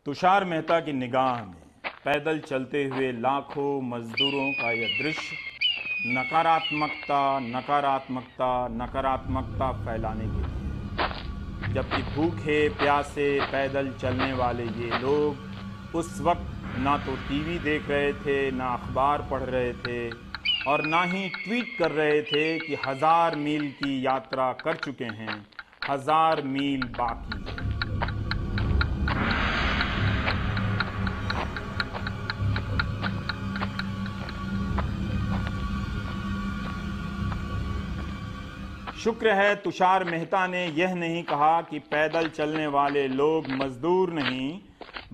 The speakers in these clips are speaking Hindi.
तुषार मेहता की निगाह में पैदल चलते हुए लाखों मजदूरों का यह दृश्य नकारात्मकता नकारात्मकता नकारात्मकता फैलाने के लिए, जबकि भूखे प्यासे पैदल चलने वाले ये लोग उस वक्त ना तो टीवी देख रहे थे, ना अखबार पढ़ रहे थे और ना ही ट्वीट कर रहे थे कि 1000 मील की यात्रा कर चुके हैं, 1000 मील बाकी है। शुक्र है तुषार मेहता ने यह नहीं कहा कि पैदल चलने वाले लोग मजदूर नहीं,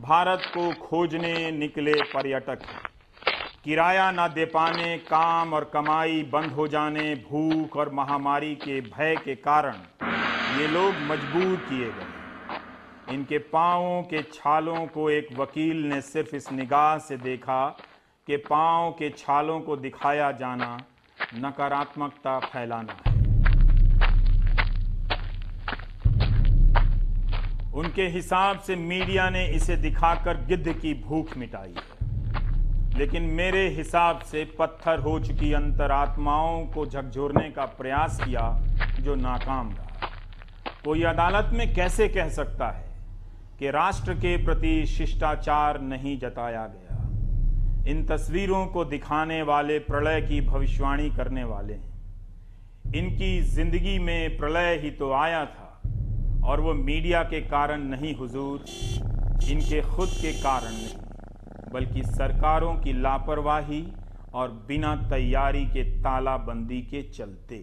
भारत को खोजने निकले पर्यटक हैं। किराया ना दे पाने, काम और कमाई बंद हो जाने, भूख और महामारी के भय के कारण ये लोग मजबूर किए गए। इनके पाँवों के छालों को एक वकील ने सिर्फ इस निगाह से देखा कि पाँव के छालों को दिखाया जाना नकारात्मकता फैलाना है। उनके हिसाब से मीडिया ने इसे दिखाकर गिद्ध की भूख मिटाई है, लेकिन मेरे हिसाब से पत्थर हो चुकी अंतरात्माओं को झकझोरने का प्रयास किया जो नाकाम रहा। कोई अदालत में कैसे कह सकता है कि राष्ट्र के प्रति शिष्टाचार नहीं जताया गया? इन तस्वीरों को दिखाने वाले प्रलय की भविष्यवाणी करने वाले हैं। इनकी जिंदगी में प्रलय ही तो आया था और वो मीडिया के कारण नहीं हुजूर, इनके खुद के कारण नहीं, बल्कि सरकारों की लापरवाही और बिना तैयारी के तालाबंदी के चलते।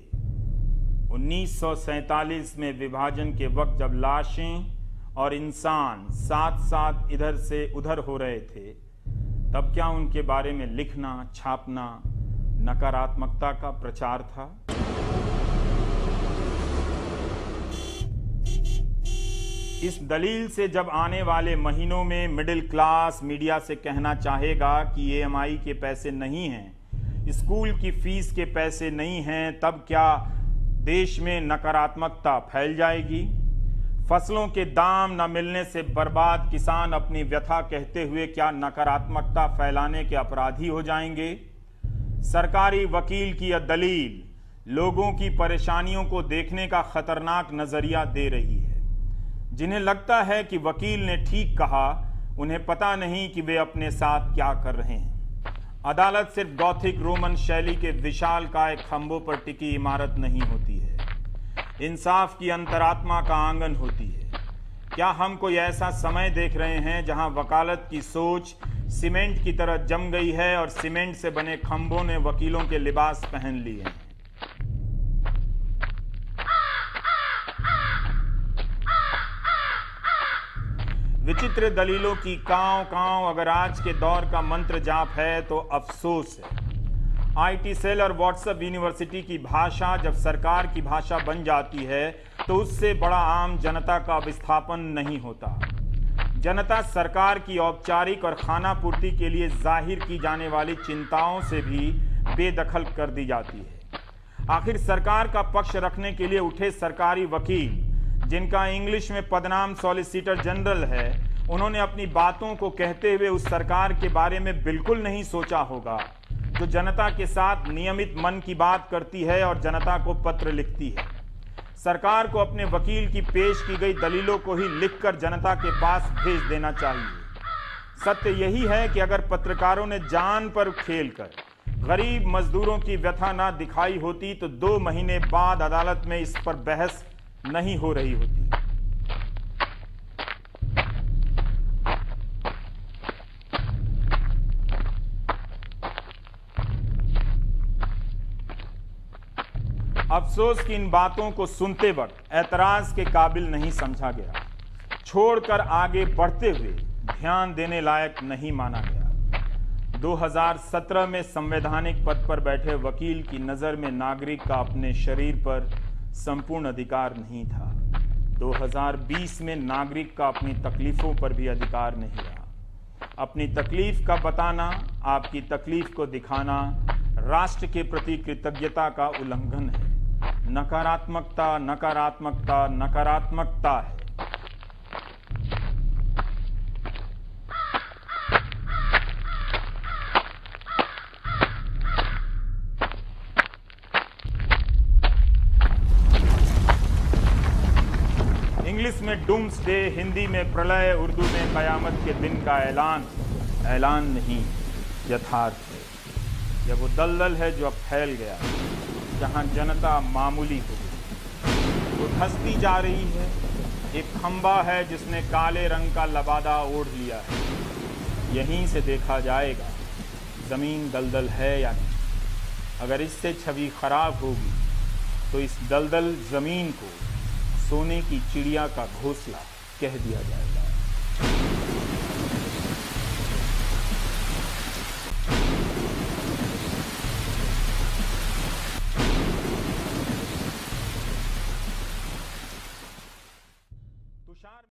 1947 में विभाजन के वक्त जब लाशें और इंसान साथ साथ इधर से उधर हो रहे थे, तब क्या उनके बारे में लिखना छापना नकारात्मकता का प्रचार था? इस दलील से जब आने वाले महीनों में मिडिल क्लास मीडिया से कहना चाहेगा कि EMI के पैसे नहीं हैं, स्कूल की फीस के पैसे नहीं हैं, तब क्या देश में नकारात्मकता फैल जाएगी? फसलों के दाम न मिलने से बर्बाद किसान अपनी व्यथा कहते हुए क्या नकारात्मकता फैलाने के अपराधी हो जाएंगे? सरकारी वकील की यह दलील लोगों की परेशानियों को देखने का खतरनाक नजरिया दे रही है। जिन्हें लगता है कि वकील ने ठीक कहा, उन्हें पता नहीं कि वे अपने साथ क्या कर रहे हैं। अदालत सिर्फ गॉथिक रोमन शैली के विशालकाय खंभों पर टिकी इमारत नहीं होती है, इंसाफ की अंतरात्मा का आंगन होती है। क्या हम कोई ऐसा समय देख रहे हैं जहां वकालत की सोच सीमेंट की तरह जम गई है और सीमेंट से बने खंभों ने वकीलों के लिबास पहन लिए हैं? विचित्र दलीलों की कांव कांव अगर आज के दौर का मंत्र जाप है तो अफसोस है। IT सेल और व्हाट्सएप यूनिवर्सिटी की भाषा जब सरकार की भाषा बन जाती है तो उससे बड़ा आम जनता का विस्थापन नहीं होता। जनता सरकार की औपचारिक और खानापूर्ति के लिए जाहिर की जाने वाली चिंताओं से भी बेदखल कर दी जाती है। आखिर सरकार का पक्ष रखने के लिए उठे सरकारी वकील, जिनका इंग्लिश में पदनाम सॉलिसिटर जनरल है, उन्होंने अपनी बातों को कहते हुए उस सरकार के बारे में बिल्कुल नहीं सोचा होगा जो जनता के साथ नियमित मन की बात करती है और जनता को पत्र लिखती है। सरकार को अपने वकील की पेश की गई दलीलों को ही लिखकर जनता के पास भेज देना चाहिए। सत्य यही है कि अगर पत्रकारों ने जान पर खेलकर गरीब मजदूरों की व्यथा ना दिखाई होती तो 2 महीने बाद अदालत में इस पर बहस नहीं हो रही होती। अफसोस कि इन बातों को सुनते वक्त ऐतराज के काबिल नहीं समझा गया, छोड़कर आगे बढ़ते हुए ध्यान देने लायक नहीं माना गया। 2017 में संवैधानिक पद पर बैठे वकील की नजर में नागरिक का अपने शरीर पर संपूर्ण अधिकार नहीं था। 2020 में नागरिक का अपनी तकलीफों पर भी अधिकार नहीं रहा। अपनी तकलीफ का बताना, आपकी तकलीफ को दिखाना राष्ट्र के प्रति कृतज्ञता का उल्लंघन है। नकारात्मकता नकारात्मकता नकारात्मकता है। इंग्लिश में डूम्सडे, हिंदी में प्रलय, उर्दू में कयामत के दिन का ऐलान। ऐलान नहीं, यथार्थ है। यह वो दलदल है जो अब फैल गया, जहां जनता मामूली हो गई, वो धंसती जा रही है। एक खंबा है जिसने काले रंग का लबादा ओढ़ लिया है। यहीं से देखा जाएगा ज़मीन दलदल है या नहीं। अगर इससे छवि खराब होगी तो इस दलदल ज़मीन को सोने की चिड़िया का घोंसला कह दिया जाएगा। तुषार